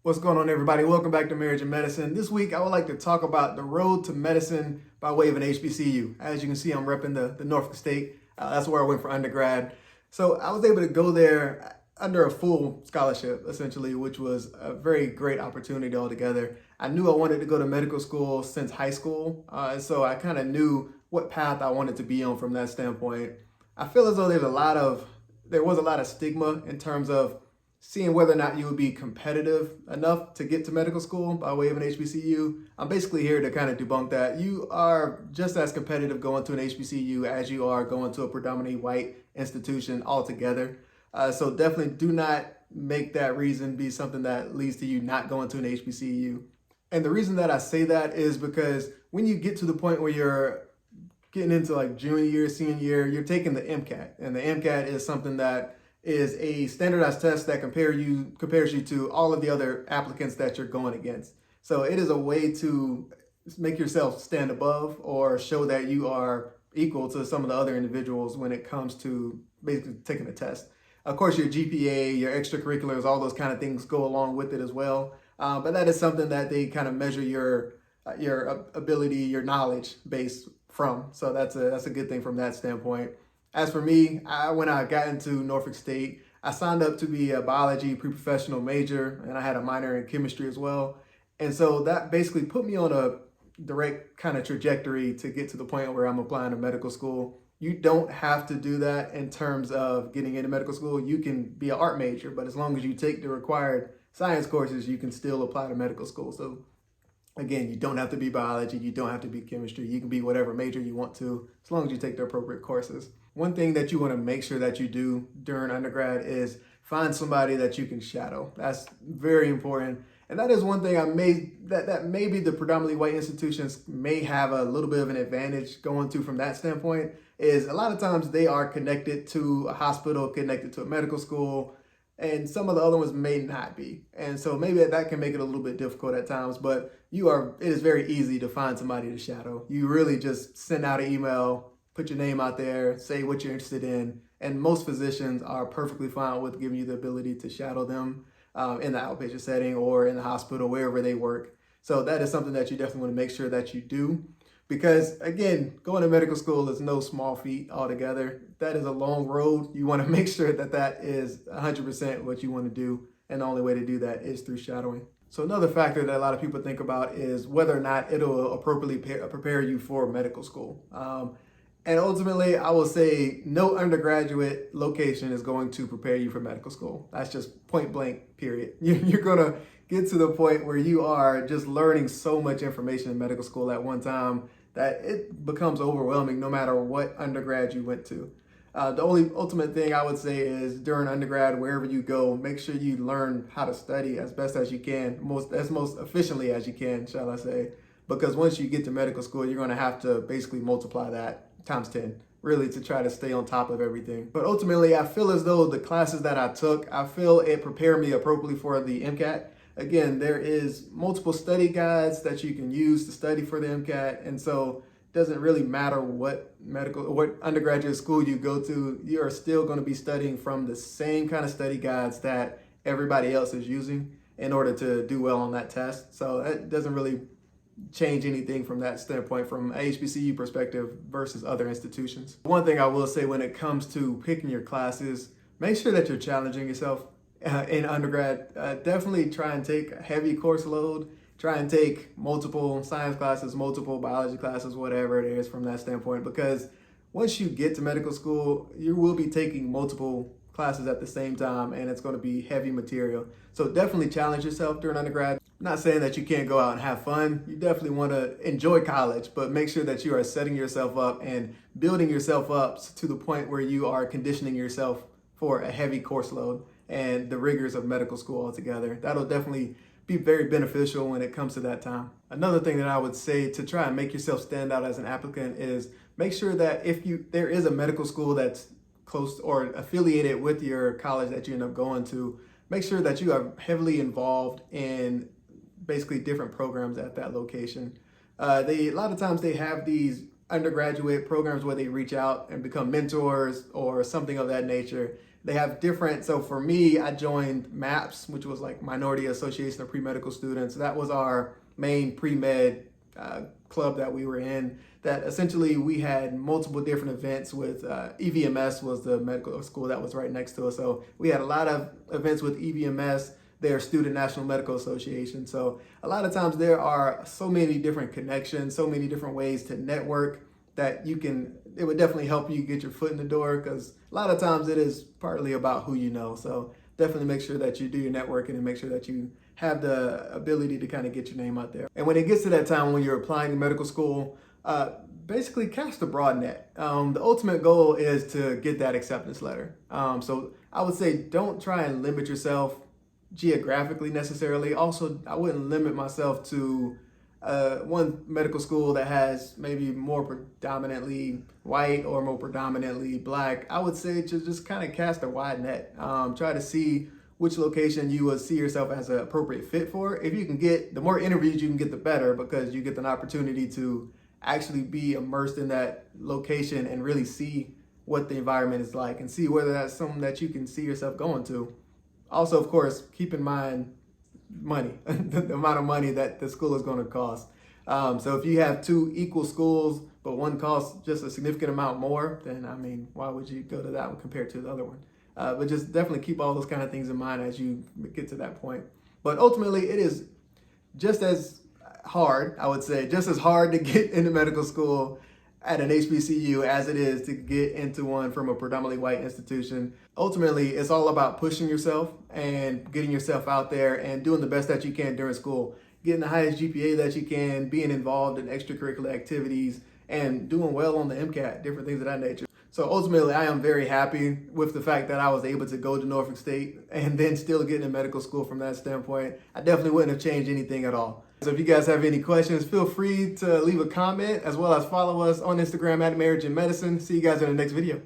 What's going on, everybody? Welcome back to Marriage and Medicine. This week, I would like to talk about the road to medicine by way of an HBCU. As you can see, I'm repping the Norfolk State. That's where I went for undergrad. So I was able to go there under a full scholarship, essentially, which was a very great opportunity altogether. I knew I wanted to go to medical school since high school, so I kind of knew what path I wanted to be on from that standpoint. I feel as though there was a lot of stigma in terms of seeing whether or not you would be competitive enough to get to medical school by way of an HBCU. I'm basically here to kind of debunk that. You are just as competitive going to an HBCU as you are going to a predominantly white institution altogether. So definitely do not make that reason be something that leads to you not going to an HBCU. And the reason that I say that is because when you get to the point where you're getting into like junior year, senior year, you're taking the MCAT. And the MCAT is something that is a standardized test that compares you to all of the other applicants that you're going against. So it is a way to make yourself stand above or show that you are equal to some of the other individuals when it comes to basically taking a test. Of course, your GPA, your extracurriculars, all those kind of things go along with it as well. But that is something that they kind of measure your ability, your knowledge base from. So that's a good thing from that standpoint. As for me, when I got into Norfolk State, I signed up to be a biology pre-professional major, and I had a minor in chemistry as well. And so that basically put me on a direct kind of trajectory to get to the point where I'm applying to medical school. You don't have to do that in terms of getting into medical school. You can be an art major, but as long as you take the required science courses, you can still apply to medical school. So again, you don't have to be biology, you don't have to be chemistry, you can be whatever major you want to, as long as you take the appropriate courses. One thing that you want to make sure that you do during undergrad is find somebody that you can shadow. That's very important. And that is one thing that maybe the predominantly white institutions may have a little bit of an advantage going to from that standpoint, is a lot of times they are connected to a hospital, connected to a medical school, and some of the other ones may not be. And so maybe that can make it a little bit difficult at times, but it is very easy to find somebody to shadow. You really just send out an email, put your name out there, say what you're interested in, and most physicians are perfectly fine with giving you the ability to shadow them in the outpatient setting or in the hospital, wherever they work. So that is something that you definitely want to make sure that you do. Because again, going to medical school is no small feat altogether. That is a long road. You want to make sure that that is 100% what you want to do. And the only way to do that is through shadowing. So another factor that a lot of people think about is whether or not it'll appropriately prepare you for medical school. And ultimately, I will say no undergraduate location is going to prepare you for medical school. That's just point blank, period. You're going to get to the point where you are just learning so much information in medical school at one time that it becomes overwhelming no matter what undergrad you went to. The only ultimate thing I would say is during undergrad, wherever you go, make sure you learn how to study as best as you can, as most efficiently as you can, shall I say. Because once you get to medical school, you're going to have to basically multiply that times 10, really, to try to stay on top of everything. But ultimately, I feel as though the classes that I took, I feel it prepared me appropriately for the MCAT. Again, there is multiple study guides that you can use to study for the MCAT. And so it doesn't really matter what undergraduate school you go to, you are still going to be studying from the same kind of study guides that everybody else is using in order to do well on that test. So that doesn't really change anything from that standpoint from a HBCU perspective versus other institutions. One thing I will say when it comes to picking your classes, make sure that you're challenging yourself in undergrad. Definitely try and take a heavy course load. Try and take multiple science classes, multiple biology classes, whatever it is from that standpoint, because once you get to medical school, you will be taking multiple classes at the same time, and it's going to be heavy material. So definitely challenge yourself during undergrad. I'm not saying that you can't go out and have fun. You definitely want to enjoy college, but make sure that you are setting yourself up and building yourself up to the point where you are conditioning yourself for a heavy course load and the rigors of medical school altogether. That'll definitely be very beneficial when it comes to that time. Another thing that I would say to try and make yourself stand out as an applicant is make sure that there is a medical school that's close or affiliated with your college that you end up going to, make sure that you are heavily involved in basically different programs at that location. A lot of times they have these undergraduate programs where they reach out and become mentors or something of that nature. they have different, so for me, I joined MAPS, which was like Minority Association of Pre-Medical Students. That was our main pre-med club that we were in, that essentially we had multiple different events with EVMS was the medical school that was right next to us. So we had a lot of events with EVMS, their Student National Medical Association. So a lot of times there are so many different connections, so many different ways to network that it would definitely help you get your foot in the door, because a lot of times it is partly about who you know. So definitely make sure that you do your networking and make sure that you have the ability to kind of get your name out there. And when it gets to that time when you're applying to medical school, basically cast a broad net. The ultimate goal is to get that acceptance letter. So I would say don't try and limit yourself geographically necessarily. Also, I wouldn't limit myself to one medical school that has maybe more predominantly white or more predominantly black. I would say to just kind of cast a wide net. Try to see which location you would see yourself as an appropriate fit for. If you can get, the more interviews you can get, the better, because you get an opportunity to actually be immersed in that location and really see what the environment is like and see whether that's something that you can see yourself going to. Also, of course, keep in mind money, the amount of money that the school is going to cost. So if you have two equal schools, but one costs just a significant amount more, then I mean, why would you go to that one compared to the other one? But just definitely keep all those kind of things in mind as you get to that point. But ultimately, it is just as hard, I would say, just as hard to get into medical school at an HBCU as it is to get into one from a predominantly white institution. Ultimately, it's all about pushing yourself and getting yourself out there and doing the best that you can during school, getting the highest GPA that you can, being involved in extracurricular activities, and doing well on the MCAT, different things of that nature. So ultimately, I am very happy with the fact that I was able to go to Norfolk State and then still get into medical school from that standpoint. I definitely wouldn't have changed anything at all. So if you guys have any questions, feel free to leave a comment, as well as follow us on Instagram at Marriage and Medicine. See you guys in the next video.